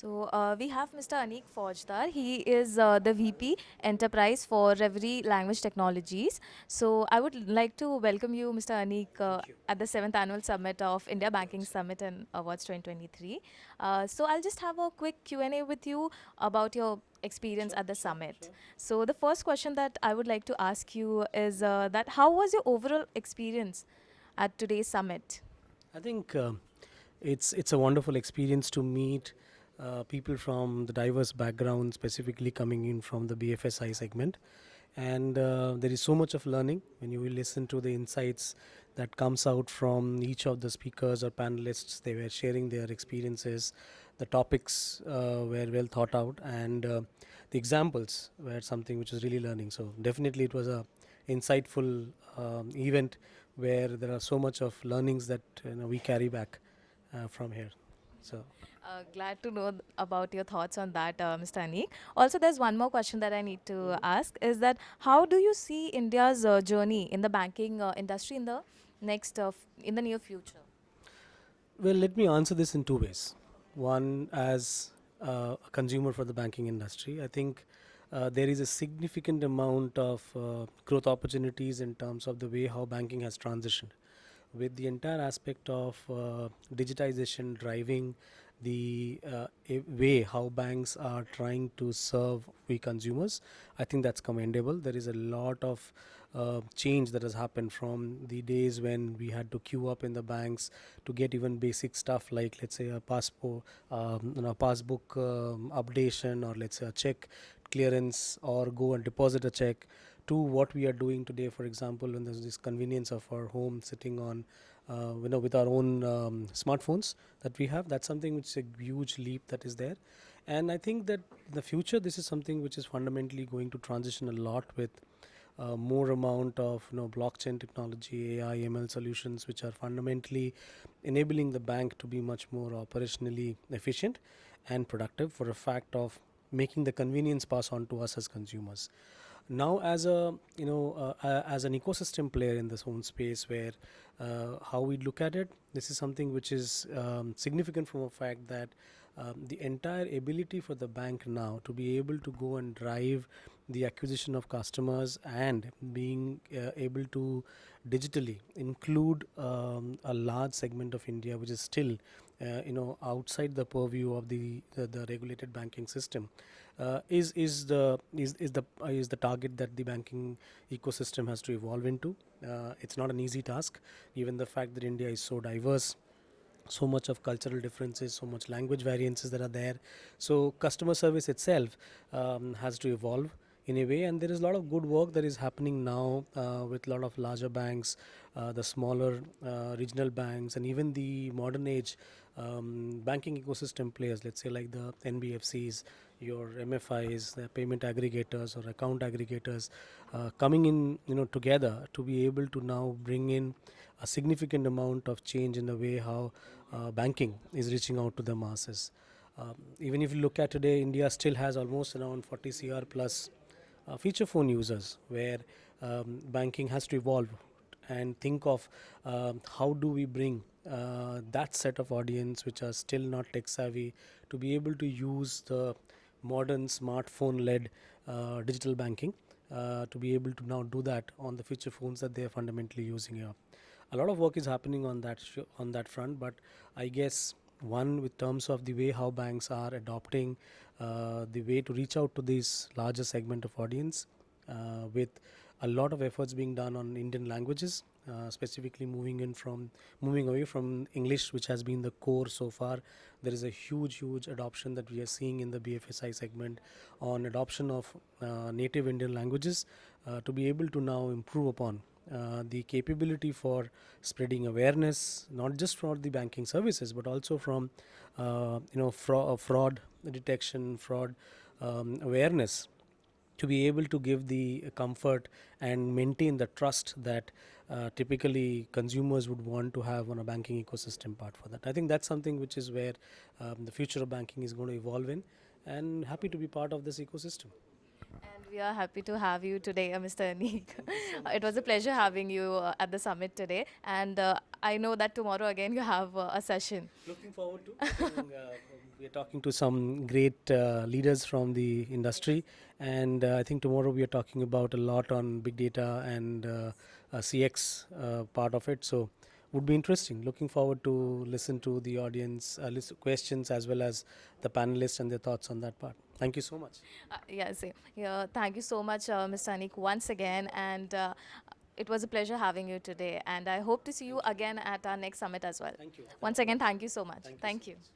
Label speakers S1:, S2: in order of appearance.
S1: We have Mr. Anik Fouzdar. He is the VP Enterprise for Reverie Language Technologies. So I would like to welcome you, Mr. Anik,
S2: Thank you.
S1: at the 7th Annual Summit of India Banking Summit and Awards 2023. So I'll just have a quick Q&A with you about your experience
S2: Sure,
S1: at the
S2: sure,
S1: summit.
S2: sure.
S1: So the first question that I would like to ask you is that how was your overall experience at today's summit?
S2: I think it's a wonderful experience to meet people from the diverse backgrounds, specifically coming in from the BFSI segment. And there is so much of learning when you will listen to the insights that comes out from each of the speakers or panelists. They were sharing their experiences. The topics were well thought out, and the examples were something which was really learning. So definitely, it was a insightful event where there are so much of learnings that we carry back from here. So
S1: Glad to know about your thoughts on that, Mr. Anik. Also, there's one more question that I need to ask is that how do you see India's journey in the banking industry in the in the near future?
S2: well, let me answer this in two ways. One, as a consumer for the banking industry, I think there is a significant amount of growth opportunities in terms of the way how banking has transitioned, with the entire aspect of digitization driving the way how banks are trying to serve we consumers. I think that's commendable. There is a lot of change that has happened from the days when we had to queue up in the banks to get even basic stuff like, let's say, a passport, passbook updation, or let's say a check clearance, or go and deposit a check, to what we are doing today. For example, when there's this convenience of our home sitting on with our own smartphones that we have, that's something which is a huge leap that is there. And I think that in the future, this is something which is fundamentally going to transition a lot with more amount of blockchain technology, AI, ML solutions, which are fundamentally enabling the bank to be much more operationally efficient and productive, for a fact of making the convenience pass on to us as consumers. Now, as a as an ecosystem player in this own space, where how we look at it, this is something which is significant from a fact that the entire ability for the bank now to be able to go and drive the acquisition of customers, and being able to digitally include a large segment of India which is still outside the purview of the regulated banking system, is the target that the banking ecosystem has to evolve into. It's not an easy task, given the fact that India is so diverse, so much of cultural differences, so much language variances that are there. So customer service itself has to evolve in a way, and there is a lot of good work that is happening now with a lot of larger banks, the smaller regional banks, and even the modern age banking ecosystem players, let's say like the NBFCs, your MFIs, the payment aggregators or account aggregators, coming in together to be able to now bring in a significant amount of change in the way how banking is reaching out to the masses. Even if you look at today, India still has almost around 40 CR plus feature phone users, where banking has to evolve and think of how do we bring that set of audience which are still not tech savvy to be able to use the modern smartphone led digital banking, to be able to now do that on the feature phones that they are fundamentally using here. A lot of work is happening on on that front, but I guess one, with terms of the way how banks are adopting the way to reach out to this larger segment of audience, with a lot of efforts being done on Indian languages, specifically moving away from English, which has been the core so far. There is a huge adoption that we are seeing in the BFSI segment on adoption of native Indian languages, to be able to now improve upon the capability for spreading awareness, not just for the banking services, but also from fraud detection, fraud awareness, to be able to give the comfort and maintain the trust that typically consumers would want to have on a banking ecosystem part for that. I think that's something which is where the future of banking is going to evolve in, and happy to be part of this ecosystem.
S1: And we are happy to have you today, Mr. Anik.
S2: Thank you so
S1: It
S2: much.
S1: was a pleasure having you at the summit today. And I know that tomorrow again you have a session.
S2: Looking forward to. I think We are talking to some great leaders from the industry, and I think tomorrow we are talking about a lot on big data and CX part of it. So, would be interesting. Looking forward to listen to the audience questions as well as the panelists and their thoughts on that part. Thank you so much.
S1: Yeah, same. Yeah, thank you so much, Mr. Anik, once again. And it was a pleasure having you today. And I hope to see you
S2: Thank you.
S1: again at our next summit as well.
S2: Thank you.
S1: Once
S2: Thank you
S1: again,
S2: once.
S1: thank you so much.
S2: Thank you so
S1: Thank you.
S2: much.